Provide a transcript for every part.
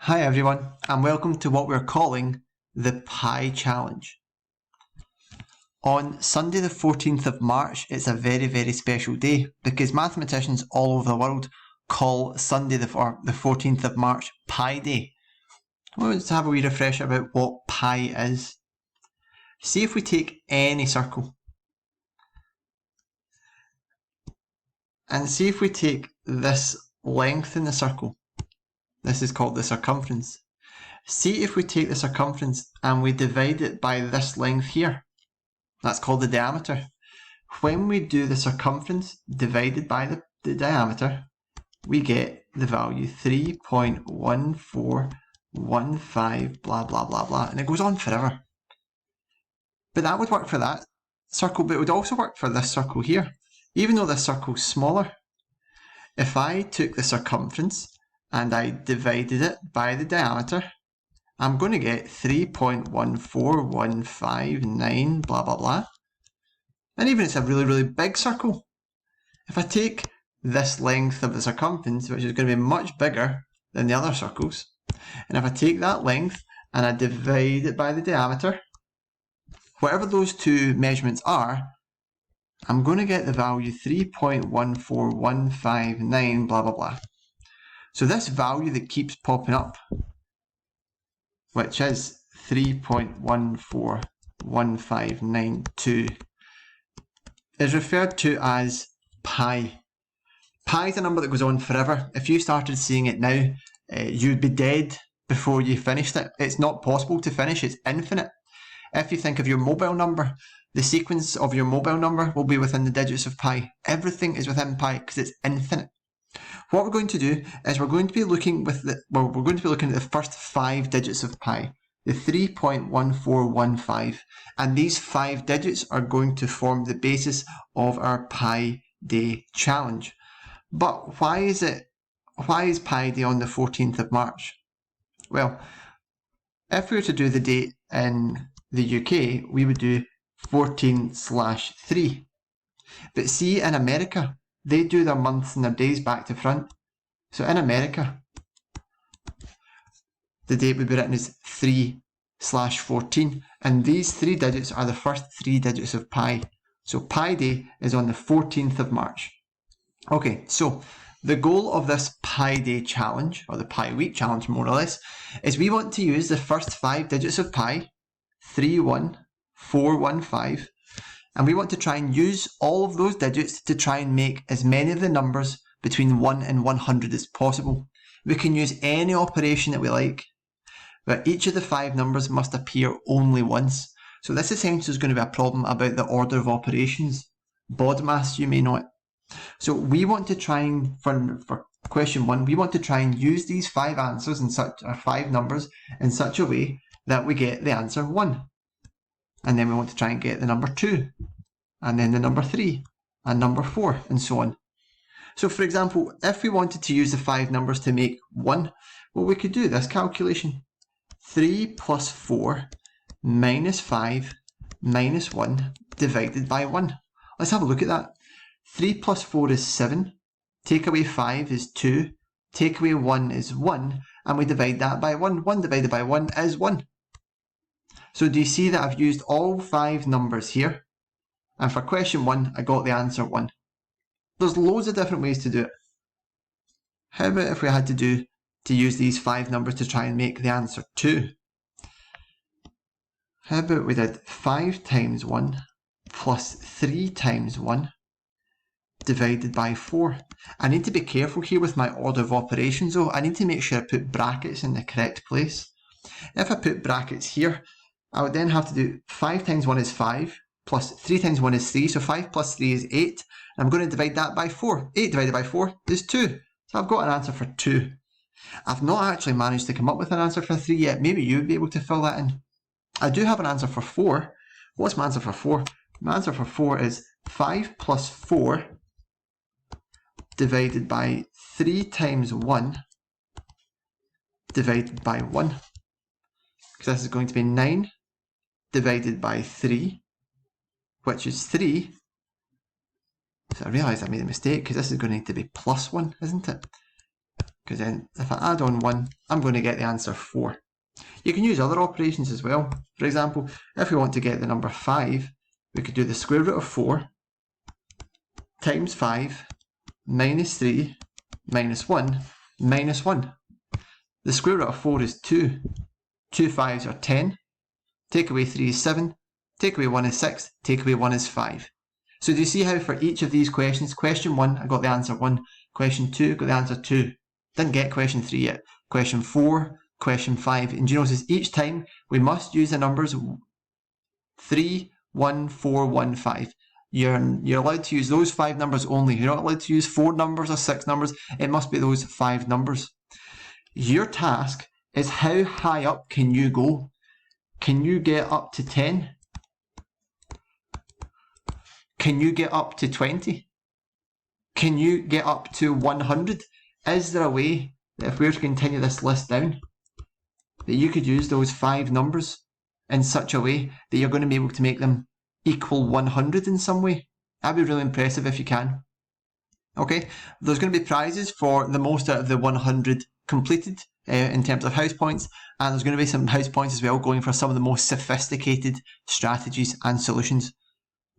Hi everyone, and welcome to what we're calling the Pi Challenge. On Sunday the 14th of March, it's a very special day because mathematicians all over the world call Sunday the 14th of March Pi Day. Let's have a wee refresher about what pi is. See if we take any circle and see if we take this length in the circle. This is called the circumference. See if we take the circumference and we divide it by this length here. That's called the diameter. When we do the circumference divided by the diameter, we get the value 3.1415 blah blah blah blah, and it goes on forever. But that would work for that circle, but it would also work for this circle here. Even though this circle's smaller, if I took the circumference and I divided it by the diameter, I'm going to get 3.14159 blah blah blah. And even if it's a really big circle, if I take this length of the circumference, which is going to be much bigger than the other circles, and if I take that length and I divide it by the diameter, whatever those two measurements are, I'm going to get the value 3.14159 blah blah blah. So this value that keeps popping up, which is 3.14159, is referred to as pi. Pi is a number that goes on forever. If you started seeing it now, you'd be dead before you finished it. It's not possible to finish, it's infinite. If you think of your mobile number, the sequence of your mobile number will be within the digits of pi. Everything is within pi because it's infinite. What we're going to do is we're going to be looking at the first 5 digits of pi, the 3.1415, and these 5 digits are going to form the basis of our Pi Day challenge. But why is Pi Day on the 14th of March? Well, if we were to do the date in the UK, we would do 14/3. But see, in America, they do their months and their days back to front. So in America, the date would be written as 3/14, and these 3 digits are the first 3 digits of pi. So Pi Day is on the 14th of March. Okay, so the goal of this Pi Day challenge, or the Pi Week challenge more or less, is we want to use the first 5 digits of pi, 31415, and we want to try and use all of those digits to try and make as many of the numbers between 1 and 100 as possible. We can use any operation that we like, but each of the 5 numbers must appear only once. So this essentially is going to be a problem about the order of operations. BODMAS, you may know it. So we want to try and, for question 1, we want to try and use these 5 answers in such, or 5 numbers in such a way that we get the answer 1. And then we want to try and get the number 2, and then the number 3, and number 4, and so on. So for example, if we wanted to use the 5 numbers to make 1, well, we could do this calculation. 3 plus 4 minus 5 minus 1 divided by 1. Let's have a look at that. 3 plus 4 is 7, take away 5 is 2, take away 1 is 1, and we divide that by 1. 1 divided by 1 is 1. So do you see that I've used all 5 numbers here? And for question 1, I got the answer 1. There's loads of different ways to do it. How about if we had to use these 5 numbers to try and make the answer 2? How about we did 5 times 1 plus 3 times 1 divided by 4. I need to be careful here with my order of operations though. I need to make sure I put brackets in the correct place. If I put brackets here, I would then have to do 5 times 1 is 5, plus 3 times 1 is 3, so 5 plus 3 is 8, and I'm going to divide that by 4. 8 divided by 4 is 2, so I've got an answer for 2. I've not actually managed to come up with an answer for 3 yet. Maybe you'd be able to fill that in. I do have an answer for 4. What's my answer for 4? My answer for 4 is 5 plus 4 divided by 3 times 1 divided by 1. Because this is going to be 9 divided by 3, which is 3. So I realise I made a mistake because this is going to need to be plus 1, isn't it? because then if I add on 1, I'm going to get the answer 4. You can use other operations as well. For example, if we want to get the number 5, we could do the square root of 4 times 5 minus 3 minus 1 minus 1. The square root of 4 is 2. 2 5s are 10. Take away 3 is 7. Take away 1 is 6. Take away 1 is 5. So do you see how for each of these questions, question 1, I got the answer 1. Question 2, got the answer 2. Didn't get question 3 yet. Question 4, question 5. And do you notice each time we must use the numbers 3, 1, 4, 1, 5. You're allowed to use those 5 numbers only. You're not allowed to use 4 numbers or 6 numbers. It must be those 5 numbers. Your task is how high up can you go? Can you get up to 10? Can you get up to 20? Can you get up to 100? Is there a way that if we were to continue this list down, that you could use those 5 numbers in such a way that you're going to be able to make them equal 100 in some way? That'd be really impressive if you can. Okay, there's going to be prizes for the most out of the 100 completed in terms of house points, and there's going to be some house points as well going for some of the most sophisticated strategies and solutions.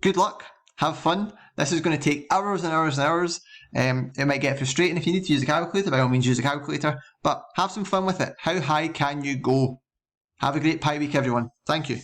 Good luck, have fun. This is going to take hours and hours and hours. It might get frustrating if you need to use a calculator. By all means, use a calculator, but have some fun with it. How high can you go? Have a great Pi week, everyone. Thank you.